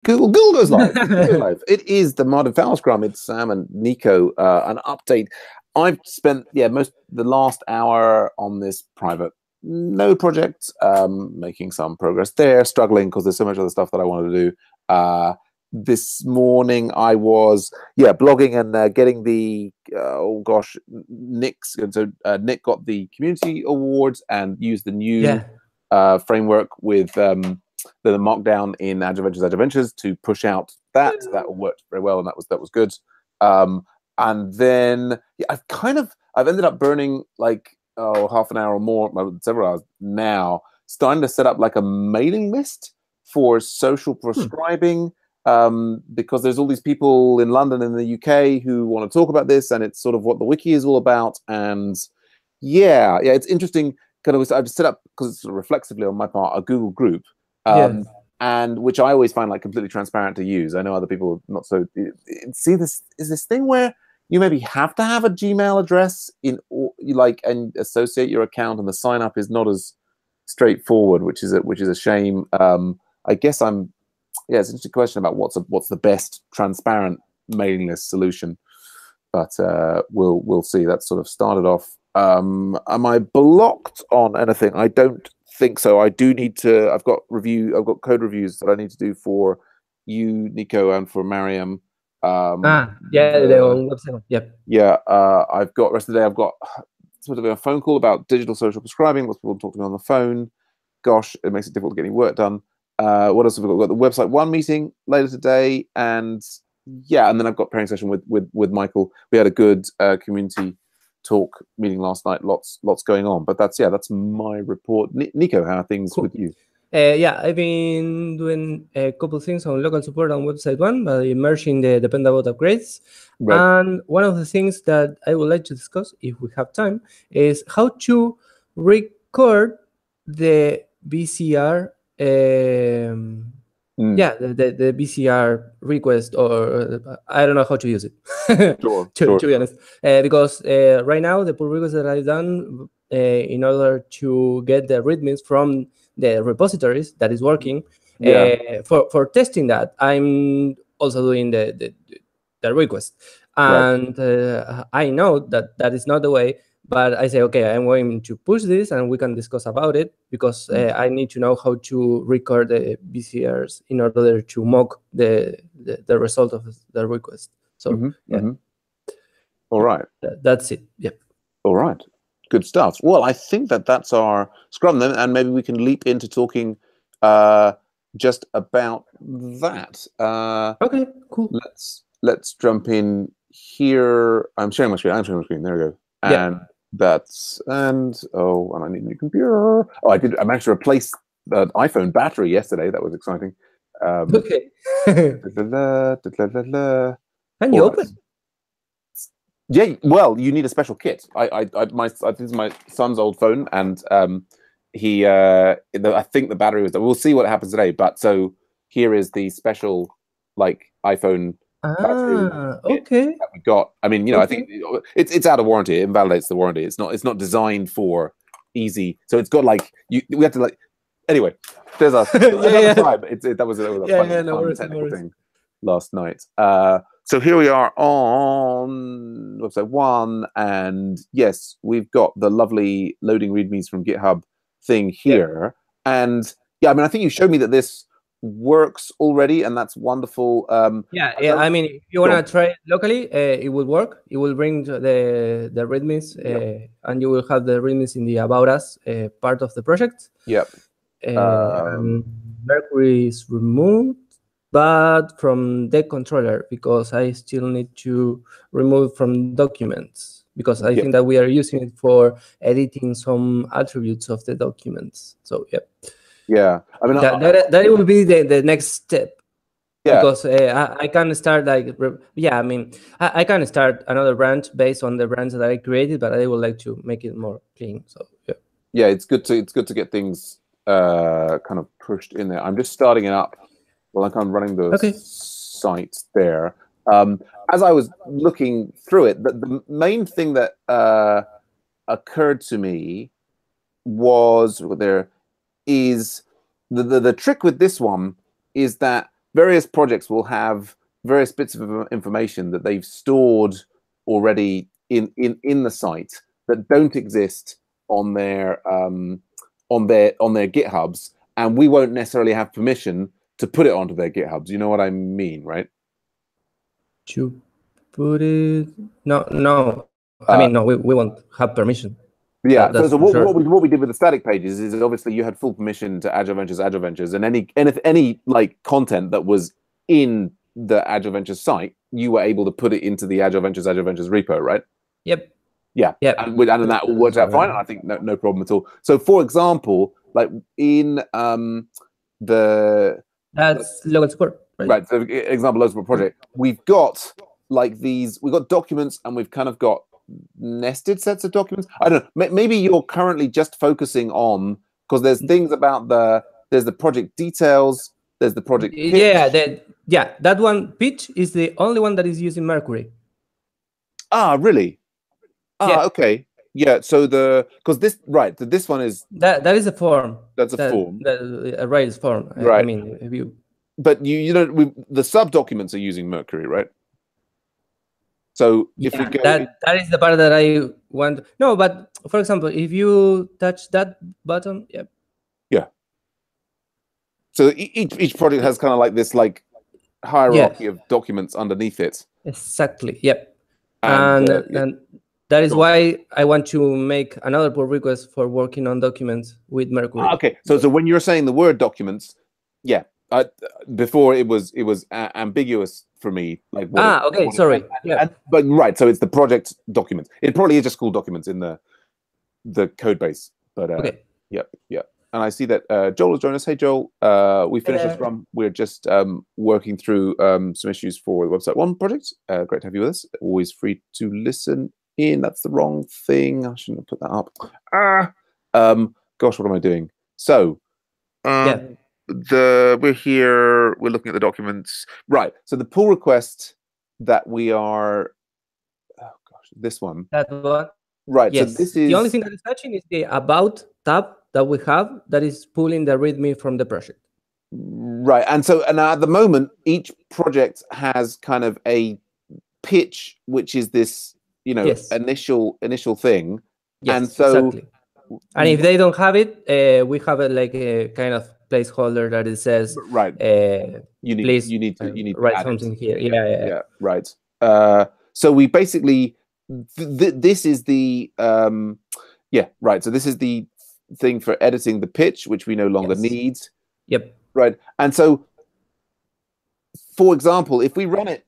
Google goes live. Google goes live. It is the modern Fowler Scrum. It's Sam and Nico. An update. I've spent the last hour on this private node project, making some progress there. Struggling because there's so much other stuff that I wanted to do. This morning I was blogging and getting the Nick's. And so Nick got the community awards and used the new framework with the markdown in Agile Ventures to push out that. So that worked very well, and that was good. And then I've ended up burning like half an hour or more, several hours now, starting to set up like a mailing list for social prescribing. Because there's all these people in London and the UK who want to talk about this, and it's sort of what the wiki is all about. And it's interesting. I've set up, because it's sort of reflexively on my part, a Google group, and which I always find like completely transparent to use. I know other people not so. See, this is this thing where you maybe have to have a Gmail address and associate your account, and the sign up is not as straightforward, which is a shame. I guess it's an interesting question about what's the best transparent mailing list solution, but we'll see. That sort of started off. Am I blocked on anything? I don't think so. I do need to. I've got code reviews that I need to do for you, Nico, and for Mariam. The website. Yep. Yeah. I've got rest of the day. I've got sort of a phone call about digital social prescribing. Lots of people talk to me on the phone. Gosh, it makes it difficult to get any work done. What else have we got? We've got the website one meeting later today, and then I've got pairing session with Michael. We had a good community talk meeting last night. Lots going on, but that's my report. Nico, how are things with you? I've been doing a couple of things on local support on website one by merging the dependable upgrades. Right. And one of the things that I would like to discuss, if we have time, is how to record the BCR. The BCR request, or I don't know how to use it. To be honest, because right now the pull request that I've done in order to get the readmes from the repositories that is working for testing that, I'm also doing the request, and I know that is not the way. But I say, okay, I'm going to push this, and we can discuss about it, because I need to know how to record the BCRs in order to mock the result of the request. So, All right. That's it. Yep. All right. Good stuff. Well, I think that's our Scrum then, and maybe we can leap into talking just about that. Okay, cool. Let's jump in here. I'm sharing my screen. There we go. And and I need a new computer. I managed to replace the iPhone battery yesterday. That was exciting. Okay. Can you open? Yeah, well, you need a special kit. This is my son's old phone, and I think the battery was. We'll see what happens today. But so here is the special iPhone. Okay. That we got. I mean, I think it's out of warranty. It invalidates the warranty. It's not designed for easy. So it's got we have to anyway. There's a time. That was a fun technical thing last night. So here we are on website one, and yes, we've got the lovely loading readmes from GitHub thing here, and I mean, I think you showed me that this works already, and that's wonderful. I mean, if you want to try it locally, it will work. It will bring the readmes, and you will have the readmes in the About Us part of the project. Mercury is removed, but from the controller, because I still need to remove from documents, because I think that we are using it for editing some attributes of the documents. So I mean, that will be the next step. Because I can start I can start another branch based on the branch that I created, but I would like to make it more clean. So it's good to get things kind of pushed in there. I'm just starting it up while I'm running the sites there. As I was looking through it, the main thing that occurred to me was the trick with this one is that various projects will have various bits of information that they've stored already in the site that don't exist on their GitHubs, and we won't necessarily have permission to put it onto their GitHubs. You know what I mean, right? To put it, no. I mean, no, we won't have permission. Yeah. So what we did with the static pages is obviously you had full permission to Agile Ventures, and any like content that was in the Agile Ventures site, you were able to put it into the Agile Ventures repo, right? Yep. Yeah. Yep. And that all worked out fine. And I think no problem at all. So, for example, like in that's local support, right? Right. So, example, local support project, we've got documents, and we've kind of got nested sets of documents. I don't know. Maybe you're currently just focusing on, because there's things about there's the project details, there's the project pitch. That one pitch is the only one that is using Mercury. Ah, really? Ah, okay. Yeah. So this one is that is a form. That's a form. A Rails form. Right. I mean, if you. But you know, the sub documents are using Mercury, right? So if we go, that is the part that I want. No, but for example, if you touch that button, yeah. So each project has kind of like this like hierarchy of documents underneath it. Exactly. Yep. And that is why I want to make another pull request for working on documents with Mercury. Okay. So when you're saying the Word documents, before it was ambiguous for me, like sorry. But right, so it's the project documents. It probably is just school documents in the code base. But yep. And I see that Joel has joined us. Hey Joel, we finished our Scrum. We're just working through some issues for the Website One project. Great to have you with us. Always free to listen in. That's the wrong thing. I shouldn't have put that up. Gosh, what am I doing? So we're here, we're looking at the documents, right? So the pull request that we are, this one, that one, right? Yes. So this is the only thing that is touching is the About tab that we have that is pulling the README from the project, right? And at the moment, each project has kind of a pitch, which is this, initial thing, and so exactly. And if they don't have it, we have like a kind of placeholder that it says, right, you need to write something here. Yeah, right. So we basically this is the right. So this is the thing for editing the pitch, which we no longer need. Yep. Right. And so, for example, if we run it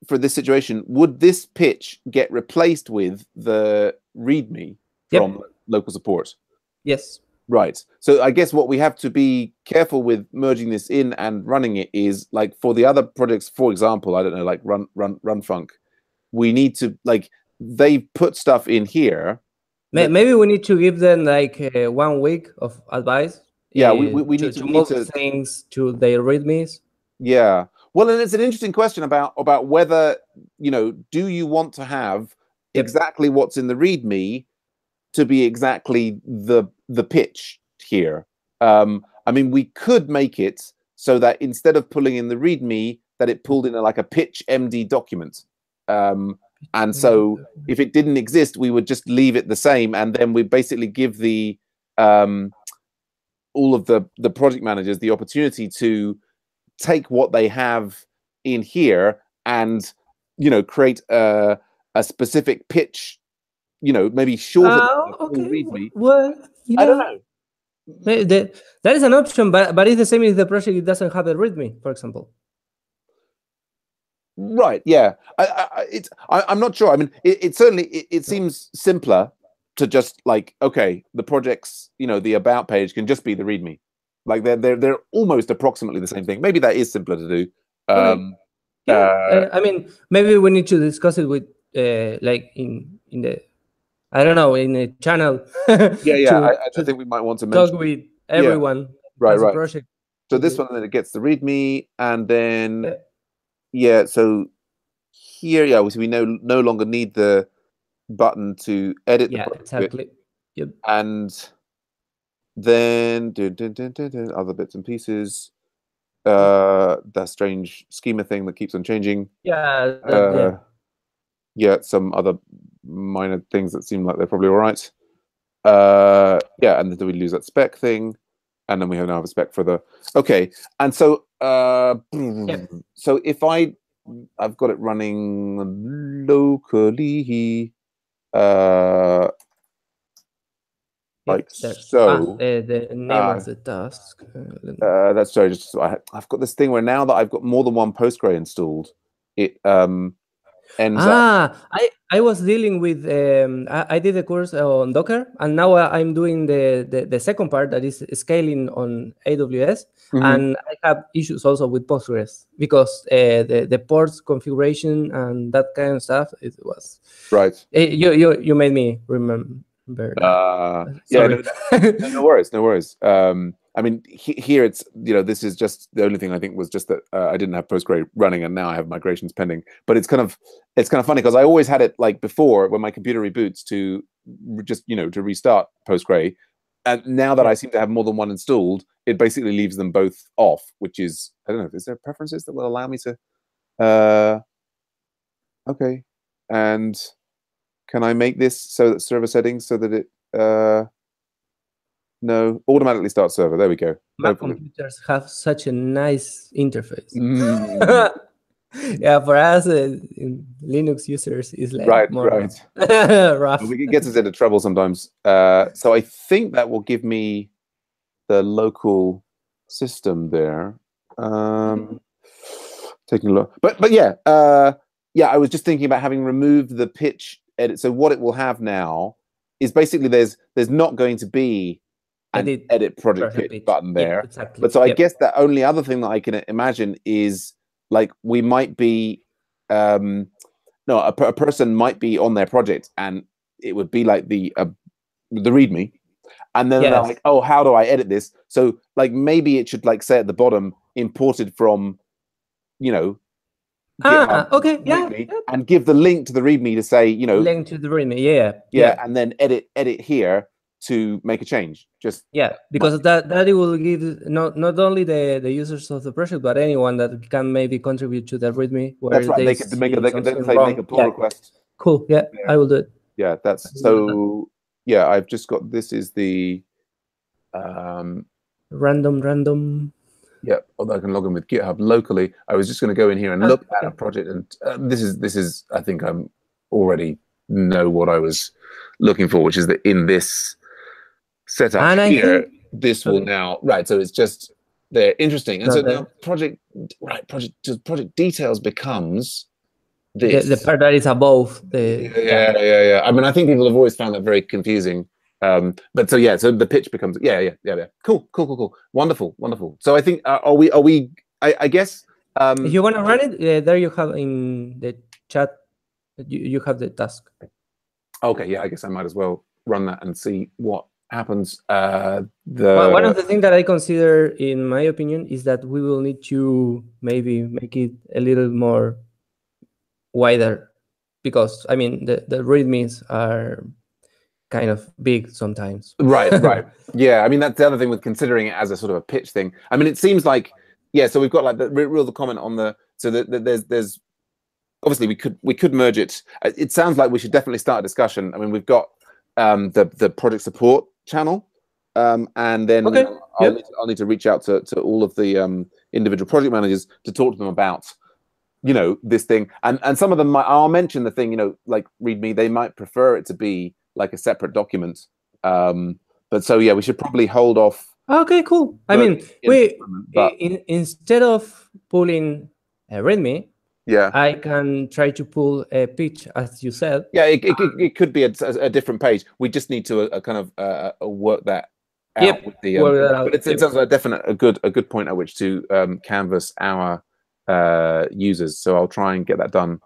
for this situation, would this pitch get replaced with the README from local support? Yes. Right. So I guess what we have to be careful with merging this in and running it is, like, for the other projects, for example, I don't know, like Run Funk, we need to, like, they've put stuff in here. Maybe we need to give them like 1 week of advice. Yeah, we need to move things to their READMEs. Yeah. Well, and it's an interesting question about whether, do you want to have exactly what's in the README to be exactly the pitch here. I mean, we could make it so that instead of pulling in the README, that it pulled in like a pitch MD document. And so if it didn't exist, we would just leave it the same, and then we basically give the all of the project managers the opportunity to take what they have in here and create a specific pitch, maybe shorter than README. Well, I don't know. That is an option, but it's the same if the project doesn't have a README, for example. Right. Yeah. I'm not sure. I mean, it certainly it seems simpler to just, like, okay, the project's, the about page can just be the README. Like they're almost approximately the same thing. Maybe that is simpler to do. I mean, maybe we need to discuss it with like in the, I don't know, in a channel. I think we might want to talk with everyone. Right. Project. So this one, then it gets the README, and then so here, so we no longer need the button to edit the project. Exactly. Yep. And then other bits and pieces. that strange schema thing that keeps on changing. Yeah, yeah, some other minor things that seem like they're probably all right. Yeah, and then we lose that spec thing, and then we now have a spec for the okay. And so so if I've got it running locally, like so. The name of the task. That's sorry. Just I've got this thing where now that I've got more than one Postgre installed, it ends up. I was dealing with I did a course on Docker, and now I'm doing the second part that is scaling on AWS, and I have issues also with Postgres because the ports configuration and that kind of stuff. It was right. You made me remember that. Yeah, no worries, no worries. I mean, here it's, this is just the only thing I think was just that I didn't have Postgre running, and now I have migrations pending. But it's kind of funny because I always had it like before when my computer reboots to just to restart Postgre, and now that I seem to have more than one installed, it basically leaves them both off, which is, I don't know, is there preferences that will allow me to? Okay, and can I make this so that server settings so that it no, automatically start server. There we go. Mac computers have such a nice interface. Yeah, for us Linux users is like more rough. It gets us into trouble sometimes. So I think that will give me the local system there. Taking a look, but yeah, I was just thinking about having removed the pitch edit. So what it will have now is basically there's not going to be an edit project pitch button there. Yeah, exactly. But so I guess the only other thing that I can imagine is like we might be a person might be on their project and it would be like the README, and then they're like, oh, how do I edit this? So like maybe it should like say at the bottom, imported from GitHub, okay, README, and give the link to the README to say, link to the README, and then edit here to make a change. Just because that it will give not only the users of the project, but anyone that can maybe contribute to the README. Where that's right. They could make a pull request. Cool. Yeah, I will do it. Yeah, that's so. Yeah, I've just got, this is the random. Yeah, although I can log in with GitHub locally. I was just going to go in here and look at a project, and this is I think I'm already know what I was looking for, which is that in this setup and here, this will now So it's just they're interesting, and so now project details becomes this the part that is above the yeah. I mean, I think people have always found that very confusing. But so the pitch becomes cool, wonderful. So I think are we I guess if you want to run it, there you have in the chat you have the task. Okay, I guess I might as well run that and see what happens. One of the things that I consider, in my opinion, is that we will need to maybe make it a little more wider, because I mean the readmes are kind of big sometimes. Right. Yeah, I mean that's the other thing with considering it as a sort of a pitch thing. I mean, it seems like so we've got like the comment on the there's obviously we could merge it. It sounds like we should definitely start a discussion. I mean, we've got the project support channel, and then I'll need to reach out to all of the individual project managers to talk to them about this thing, and some of them I'll mention the thing like README. They might prefer it to be like a separate document, but so we should probably hold off. Okay, cool. I mean, instead of pulling a README, I can try to pull a pitch, as you said. Yeah, it could be a different page. We just need to kind of work that out with the. But it sounds like a good point at which to canvas our users. So I'll try and get that done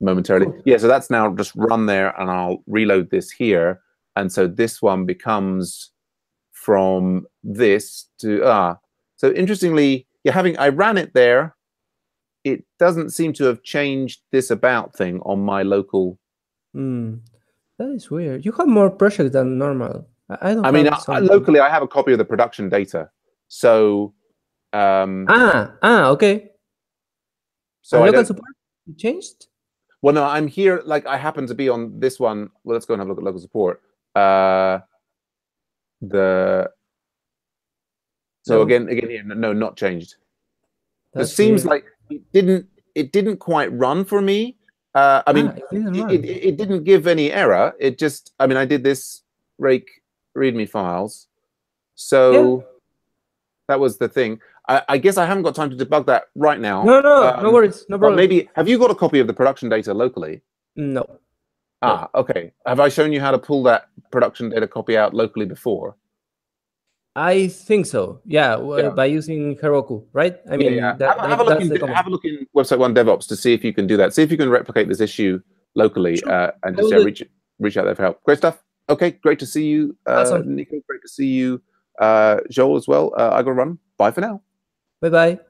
momentarily. Cool. Yeah, so that's now just run there, and I'll reload this here, and so this one becomes from this to So interestingly, I ran it there. It doesn't seem to have changed this about thing on my local. That is weird. You have more projects than normal. I don't. I mean, locally, I have a copy of the production data, so Okay. So and I local don't. support changed? Well, no, I'm here. Like I happen to be on this one. Well, let's go and have a look at local support. So again here, no, not changed. It seems like it didn't quite run for me. I mean, it didn't give any error. It just, I mean, I did this rake readme files, so that was the thing. I guess I haven't got time to debug that right now. No worries, no problem. But maybe, have you got a copy of the production data locally? No. Okay. Have I shown you how to pull that production data copy out locally before? I think so. Yeah, by using Heroku, right? I mean, have a look in Website One DevOps to see if you can do that. See if you can replicate this issue locally, sure. And just reach out there for help. Great stuff. Okay, great to see you, awesome. Nico. Great to see you, Joel, as well. I gotta run. Bye for now. Bye bye.